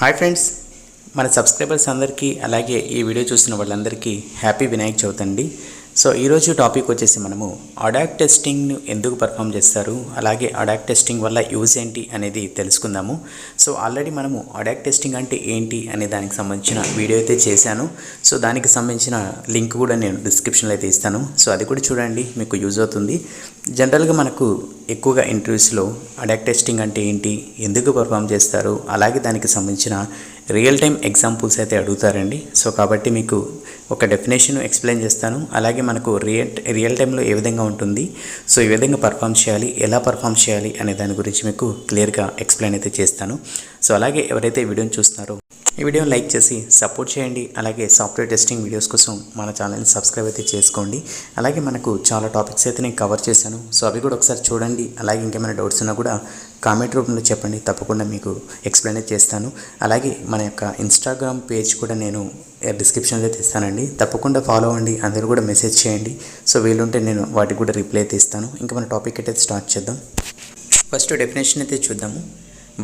Hi friends, మన subscribers అందరికీ అలాగే ఈ వీడియో చూస్తున్న వాళ్ళందరికీ హ్యాపీ వినాయక చవితి అండి. సో ఈరోజు టాపిక్ వచ్చేసి మనము అడాక్ టెస్టింగ్ను ఎందుకు పర్ఫామ్ చేస్తారు, అలాగే అడాక్ టెస్టింగ్ వల్ల యూజ్ ఏంటి అనేది తెలుసుకుందాము. సో ఆల్రెడీ మనము అడాక్ టెస్టింగ్ అంటే ఏంటి అనే దానికి సంబంధించిన వీడియో అయితే చేశాను. సో దానికి సంబంధించిన లింక్ కూడా నేను డిస్క్రిప్షన్లో అయితే ఇస్తాను. సో అది కూడా చూడండి, మీకు యూజ్ అవుతుంది. జనరల్గా మనకు ఎక్కువగా ఇంటర్వ్యూస్లో అడాక్ టెస్టింగ్ అంటే ఏంటి, ఎందుకు పర్ఫామ్ చేస్తారు, అలాగే దానికి సంబంధించిన రియల్ టైం ఎగ్జాంపుల్స్ అయితే అడుగుతారండి. సో కాబట్టి మీకు ఒక డెఫినేషన్ ఎక్స్ప్లెయిన్ చేస్తాను, అలాగే మనకు రియల్ టైంలో ఏ విధంగా ఉంటుంది, సో ఈ విధంగా పర్ఫామ్ చేయాలి, ఎలా పర్ఫామ్ చేయాలి అనే దాని గురించి మీకు క్లియర్గా ఎక్స్ప్లెయిన్ అయితే చేస్తాను. సో అలాగే ఎవరైతే ఈ వీడియోని చూస్తున్నారో ఈ వీడియోని లైక్ చేసి సపోర్ట్ చేయండి. అలాగే సాఫ్ట్వేర్ టెస్టింగ్ వీడియోస్ కోసం మన ఛానల్ని సబ్స్క్రైబ్ అయితే చేసుకోండి. అలాగే మనకు చాలా టాపిక్స్ అయితే నేను కవర్ చేశాను. సో అవి కూడా ఒకసారి చూడండి. అలాగే ఇంకేమైనా డౌట్స్ ఉన్నా కూడా కామెంట్ రూపంలో చెప్పండి, తప్పకుండా మీకు ఎక్స్ప్లెయిన్ అయితే చేస్తాను. అలాగే మన యొక్క ఇన్స్టాగ్రామ్ పేజ్ కూడా నేను డిస్క్రిప్షన్లో అయితే ఇస్తానండి, తప్పకుండా ఫాలో అవ్వండి. అందరూ కూడా మెసేజ్ చేయండి. సో వీలుంటే నేను వాటికి కూడా రిప్లై అయితే ఇస్తాను. ఇంకా మన టాపిక్ అయితే స్టార్ట్ చేద్దాం. ఫస్ట్ డెఫినేషన్ అయితే చూద్దాము.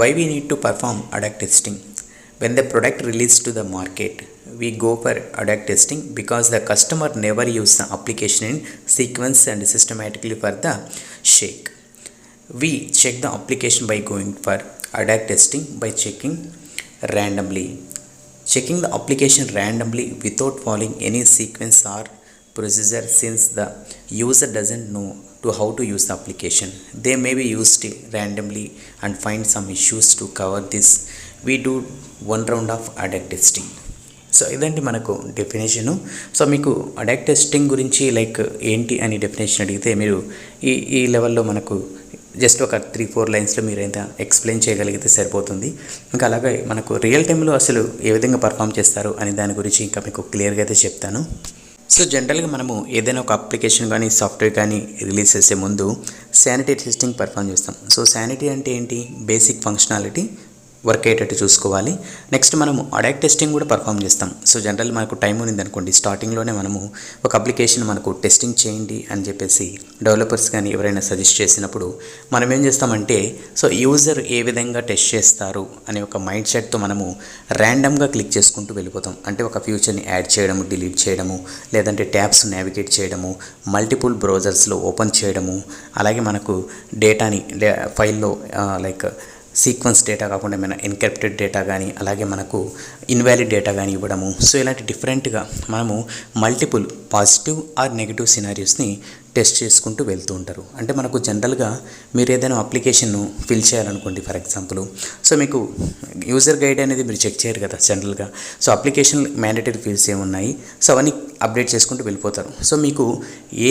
Why we need to perform ad hoc testing. When the product released to the market, we go for ADAC testing because the customer never use the application in sequence and systematically for the shake. We check the application by going for ADAC testing by checking randomly. Checking the application randomly without following any sequence or procedure, since the user doesn't know to how to use the application. They may be used randomly and find some issues. To cover this, we do one round of ADAC testing. So ఇదండి మనకు definition. So మీకు ad hoc testing గురించి like ఏంటి అని definition అడిగితే మీరు ఈ లెవెల్లో మనకు జస్ట్ ఒక 3-4 లైన్స్లో మీరు ఎంత ఎక్స్ప్లెయిన్ చేయగలిగితే సరిపోతుంది. ఇంకా అలాగే మనకు రియల్ టైంలో అసలు ఏ విధంగా పర్ఫామ్ చేస్తారు అనే దాని గురించి ఇంకా మీకు క్లియర్గా అయితే చెప్తాను. సో జనరల్గా మనము ఏదైనా ఒక అప్లికేషన్ కానీ సాఫ్ట్వేర్ కానీ రిలీజ్ చేసే ముందు శానిటీ టెస్టింగ్ పర్ఫామ్ చేస్తాం. సో శానిటీ అంటే ఏంటి, బేసిక్ ఫంక్షనాలిటీ వర్క్ అయ్యేటట్టు చూసుకోవాలి. నెక్స్ట్ మనము అడాక్ టెస్టింగ్ కూడా పర్ఫామ్ చేస్తాం. సో జనరల్ మనకు టైం ఉంది అనుకోండి, స్టార్టింగ్లోనే మనము ఒక అప్లికేషన్ మనకు టెస్టింగ్ చేయండి అని చెప్పేసి డెవలపర్స్ కానీ ఎవరైనా సజెస్ట్ చేసినప్పుడు మనం ఏం చేస్తామంటే, సో యూజర్ ఏ విధంగా టెస్ట్ చేస్తారు అనే ఒక మైండ్ సెట్తో మనము ర్యాండమ్గా క్లిక్ చేసుకుంటూ వెళ్ళిపోతాం. అంటే ఒక ఫ్యూచర్ని యాడ్ చేయడము, డిలీట్ చేయడము, లేదంటే ట్యాబ్స్ నావిగేట్ చేయడము, మల్టిపుల్ బ్రౌజర్స్లో ఓపెన్ చేయడము, అలాగే మనకు డేటాని ఫైల్లో లైక్ సీక్వెన్స్ డేటా కాకుండా ఏమైనా ఎన్క్రిప్టెడ్ డేటా కానీ, అలాగే మనకు ఇన్వాలిడ్ డేటా కానీ ఇవ్వడము. సో ఇలాంటి డిఫరెంట్గా మనము మల్టిపుల్ పాజిటివ్ ఆర్ నెగిటివ్ సినారియోస్ని టెస్ట్ చేసుకుంటూ వెళ్తూ ఉంటారు. అంటే మనకు జనరల్గా మీరు ఏదైనా అప్లికేషన్ను ఫిల్ చేయాలనుకోండి, ఫర్ ఎగ్జాంపుల్, సో మీకు యూజర్ గైడ్ అనేది మీరు చెక్ చేయరు కదా జనరల్గా. సో అప్లికేషన్ మ్యాండేటరీ ఫీల్డ్స్ ఏమున్నాయి, సో అవన్నీ అప్డేట్ చేసుకుంటూ వెళ్ళిపోతారు. సో మీకు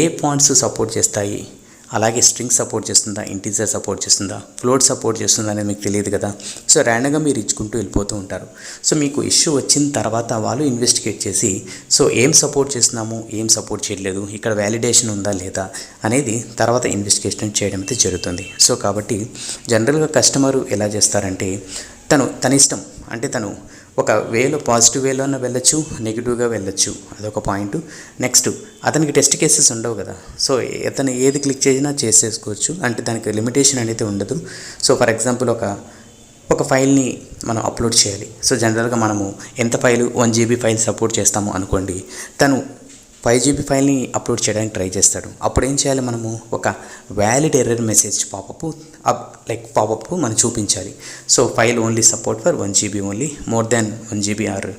ఏ ఫాంట్స్ సపోర్ట్ చేస్తాయి, అలాగే స్ట్రింగ్ సపోర్ట్ చేస్తుందా, ఇంటీజర్ సపోర్ట్ చేస్తుందా, ఫ్లోట్ సపోర్ట్ చేస్తుందా అనేది మీకు తెలియదు కదా. సో ర్యాండమ్గా మీరు ఇచ్చుకుంటూ వెళ్ళిపోతూ ఉంటారు. సో మీకు ఇష్యూ వచ్చిన తర్వాత వాళ్ళు ఇన్వెస్టిగేట్ చేసి సో ఏం సపోర్ట్ చేస్తున్నాము, ఏం సపోర్ట్ చేయట్లేదు, ఇక్కడ వ్యాలిడేషన్ ఉందా లేదా అనేది తర్వాత ఇన్వెస్టిగేషన్ చేయడం అయితే జరుగుతుంది. సో కాబట్టి జనరల్గా కస్టమరు ఎలా చేస్తారంటే తన ఇష్టం, అంటే తను ఒక వేలో పాజిటివ్ వేలోనే వెళ్ళొచ్చు, నెగిటివ్గా వెళ్ళొచ్చు, అదొక పాయింట్. నెక్స్ట్ అతనికి టెస్ట్ కేసెస్ ఉండవు కదా. సో అతను ఏది క్లిక్ చేసినా చేసేసుకోవచ్చు, అంటే దానికి లిమిటేషన్ అనేది ఉండదు. సో ఫర్ ఎగ్జాంపుల్ ఒక ఫైల్ని మనం అప్లోడ్ చేయాలి. సో జనరల్గా మనము ఎంత ఫైలు 1 GB ఫైల్ సపోర్ట్ చేస్తాము అనుకోండి, తను 5 GB ఫైల్ని అప్లోడ్ చేయడానికి ట్రై చేస్తాడు. అప్పుడు ఏం చేయాలి, మనము ఒక వ్యాలిడ్ ఎర్రర్ మెసేజ్ పాపప్ మనం చూపించాలి. So file only support for 1 GB only, more than 1 GB or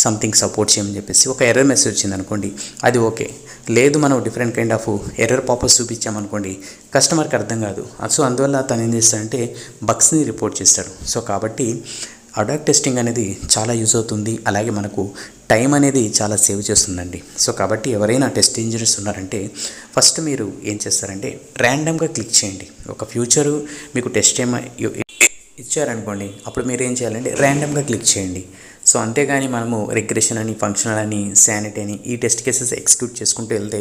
something support చేయమని చెప్పేసి ఒక ఎర్రర్ మెసేజ్ వచ్చింది అనుకోండి, అది ఓకే. లేదు మనం different kind of error popups చూపించామనుకోండి, కస్టమర్కి అర్థం కాదు. సో అందువల్ల తను ఏం చేస్తాడంటే బగ్స్ని రిపోర్ట్ చేస్తాడు. సో కాబట్టి అడాక్ టెస్టింగ్ అనేది చాలా యూజ్ అవుతుంది. అలాగే మనకు టైం అనేది చాలా సేవ్ చేస్తుందండి. సో కాబట్టి ఎవరైనా టెస్ట్ ఇంజనీర్స్ ఉన్నారంటే ఫస్ట్ మీరు ఏం చేస్తారంటే ర్యాండమ్గా క్లిక్ చేయండి. ఒక ఫ్యూచరు మీకు టెస్ట్ ఇచ్చారనుకోండి, అప్పుడు మీరు ఏం చేయాలంటే ర్యాండమ్గా క్లిక్ చేయండి. సో అంతేగాని మనము రిగ్రెషన్ అని, ఫంక్షనల్ అని, శానిటీ అని ఈ టెస్ట్ కేసెస్ ఎగ్జిక్యూట్ చేసుకుంటూ వెళ్తే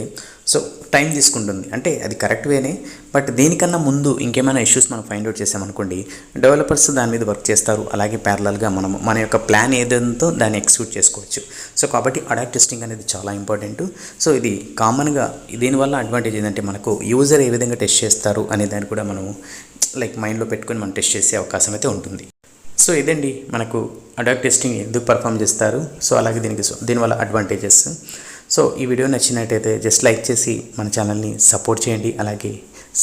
సో టైం తీసుకుంటుంది. అంటే అది కరెక్ట్ వేనే, బట్ దీనికన్నా ముందు ఇంకేమైనా ఇష్యూస్ మనం ఫైండ్ అవుట్ చేసామనుకోండి, డెవలపర్స్ దాని మీద వర్క్ చేస్తారు. అలాగే ప్యారలల్గా మన యొక్క ప్లాన్ ఏదంతో దాన్ని ఎగ్జిక్యూట్ చేసుకోవచ్చు. సో కాబట్టి అడాక్ టెస్టింగ్ అనేది చాలా ఇంపార్టెంట్. సో ఇది కామన్గా దీనివల్ల అడ్వాంటేజ్ ఏంటంటే మనకు యూజర్ ఏ విధంగా టెస్ట్ చేస్తారు అనే దాన్ని కూడా మనము మైండ్లో పెట్టుకొని మనం టెస్ట్ చేసే అవకాశం అయితే ఉంటుంది. సో ఇదండి మనకు అడాక్ టెస్టింగ్ ఎందుకు పర్ఫామ్ చేస్తారు, సో అలాగే దీనివల్ల అడ్వాంటేజెస్. సో ఈ వీడియో నచ్చినట్టయితే జస్ట్ లైక్ చేసి మన ఛానల్ని సపోర్ట్ చేయండి, అలాగే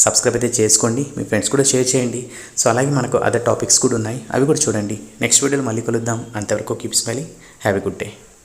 సబ్స్క్రైబ్ అయితే చేసుకోండి, మీ ఫ్రెండ్స్ కూడా షేర్ చేయండి. సో అలాగే మనకు అదర్ టాపిక్స్ కూడా ఉన్నాయి, అవి కూడా చూడండి. నెక్స్ట్ వీడియోలో మళ్ళీ కలుద్దాం. అంతవరకు keep smiling, have a good day.